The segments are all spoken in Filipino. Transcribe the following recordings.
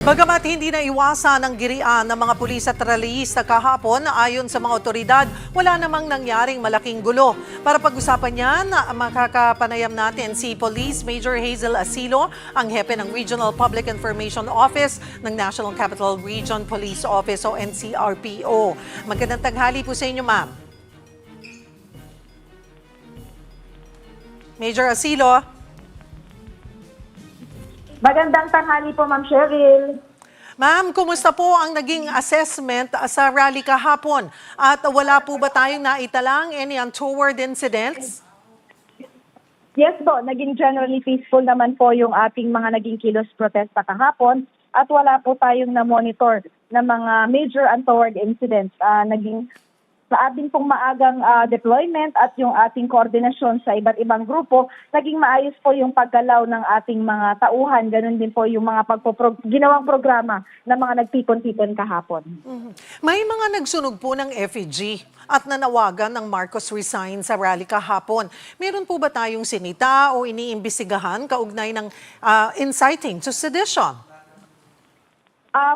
Bagamat hindi na iwasan ang girian ng mga pulis at rallyista kahapon, ayon sa mga otoridad, wala namang nangyaring malaking gulo. Para pag-usapan yan, makakapanayam natin si Police Major Hazel Asilo, ang hepe ng Regional Public Information Office ng National Capital Region Police Office o NCRPO. Magandang tanghali po sa inyo, ma'am. Major Asilo. Magandang tanghali po, Ma'am Cheryl. Ma'am, kumusta po ang naging assessment sa rally kahapon? At wala po ba tayong naitalang any untoward incidents? Yes po, naging generally peaceful naman po yung ating mga naging kilos protesta kahapon at wala po tayong na-monitor na mga major untoward incidents. Naging sa ating pong maagang deployment at yung ating koordinasyon sa iba't ibang grupo, naging maayos po yung paggalaw ng ating mga tauhan. Ganun din po yung mga ginawang programa ng mga nagtipon-tipon kahapon. May mga nagsunog po ng effigy at nanawagan ng Marcos resign sa rally kahapon. Meron po ba tayong sinita o iniimbestigahan kaugnay ng inciting to sedition?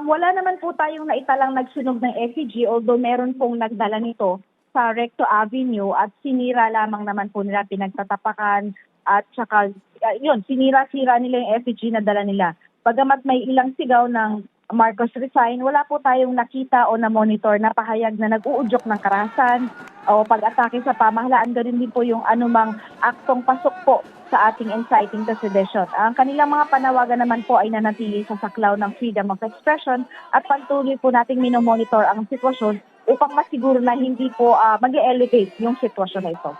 Wala naman po tayong naitalang nagsunog ng effigy, although meron pong nagdala nito sa Recto Avenue at sinira lamang naman po nila, pinagtatapakan at saka sinira-sira nila yung effigy na dala nila. Bagamat may ilang sigaw ng Marcos resign, wala po tayong nakita o na-monitor na pahayag na nag-uudyok ng karahasan o pag-atake sa pamahalaan. Ganun din po yung anumang aktong pasok po sa ating inciting to sedition. Ang kanilang mga panawagan naman po ay nanatili sa saklaw ng freedom of expression at patuloy po nating minomonitor ang sitwasyon upang masiguro na hindi po mag-elevate yung sitwasyon na ito.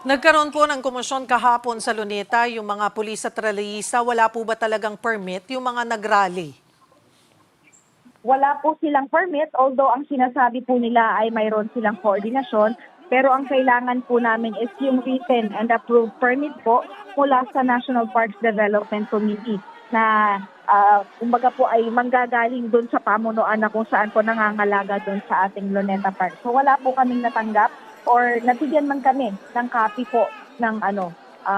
Nagkaroon po ng komosyon kahapon sa Luneta, yung mga pulis at rallyista. Wala po ba talagang permit yung mga nag-rally? Wala po silang permit, although ang sinasabi po nila ay mayroon silang koordinasyon. Pero ang kailangan po namin is yung written and approved permit po mula sa National Parks Development Committee na kumbaga po ay manggagaling doon sa pamunuan na kung saan po nangangalaga doon sa ating Luneta Park. So wala po kaming natanggap or nabigyan man kami ng copy po ng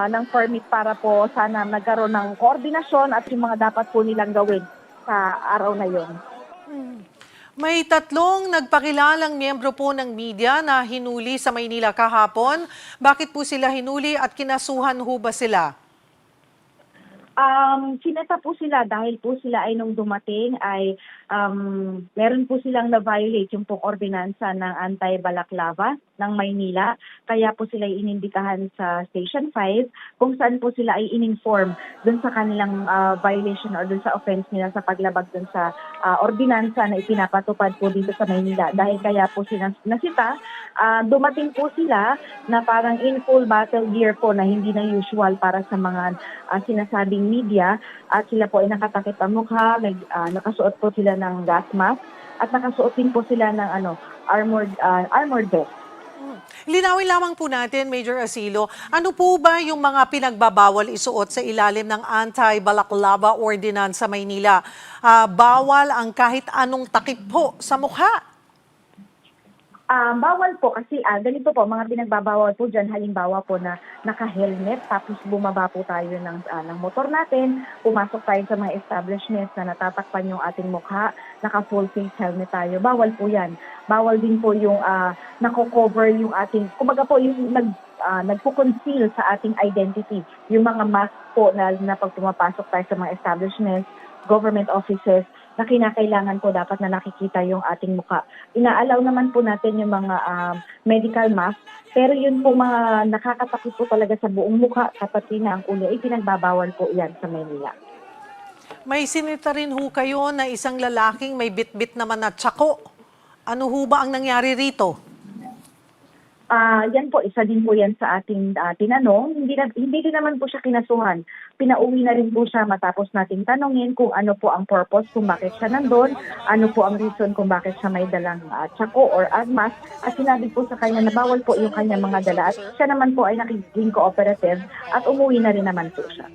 ng permit para po sana nagkaroon ng koordinasyon at yung mga dapat po nilang gawin sa araw na yon. May tatlong nagpakilalang miyembro po ng media na hinuli sa Maynila kahapon. Bakit po sila hinuli at kinasuhan ho ba sila? Sineta po sila dahil po sila ay nung dumating ay meron po silang na-violate yung pong ordinansa ng anti-balaklava ng Maynila. Kaya po sila ay inindikahan sa Station 5 kung saan po sila ay in-inform dun sa kanilang violation or dun sa offense nila sa paglabag dun sa ordinansa na ipinapatupad po dito sa Maynila. Dahil kaya po sila nasita, dumating po sila na parang in full battle gear po na hindi na usual para sa mga sinasabing media at sila po ay nakatakip ang mukha, nakasuot po sila ng gas mask at nakasuot din po sila ng armored vest. Linawin lamang po natin, Major Asilo, ano po ba yung mga pinagbabawal isuot sa ilalim ng anti-balaklava ordinance sa Maynila? Bawal ang kahit anong takip po sa mukha. Bawal po kasi ganito po, mga pinagbabawal po dyan, halimbawa po na naka-helmet tapos bumaba po tayo ng motor natin, pumasok tayo sa mga establishments na natatakpan yung ating mukha, naka-full face helmet tayo, bawal po yan. Bawal din po yung nako-cover yung ating, kumbaga po yung nagpo-conceal sa ating identity, yung mga mask po na pag pumapasok tayo sa mga establishments, government offices, na kinakailangan po dapat na nakikita yung ating mukha. Inaalaw naman po natin yung mga medical mask, pero yun po mga nakakatakot po talaga sa buong mukha, kapati na ang ulo, ay pinagbabawal po yan sa Manila. May sinita rin ho kayo na isang lalaking may bit-bit naman na tsako. Ano ho ba ang nangyari rito? Yan po, isa din po yan sa ating tinanong. Hindi din naman po siya kinasuhan. Pinauwi na rin po siya matapos nating tanongin kung ano po ang purpose kung bakit siya nandun, ano po ang reason kung bakit siya may dalang tsako or agmas. At sinabi po sa kanya na bawal po yung kanyang mga dala. At siya naman po ay naging cooperative at umuwi na rin naman po siya.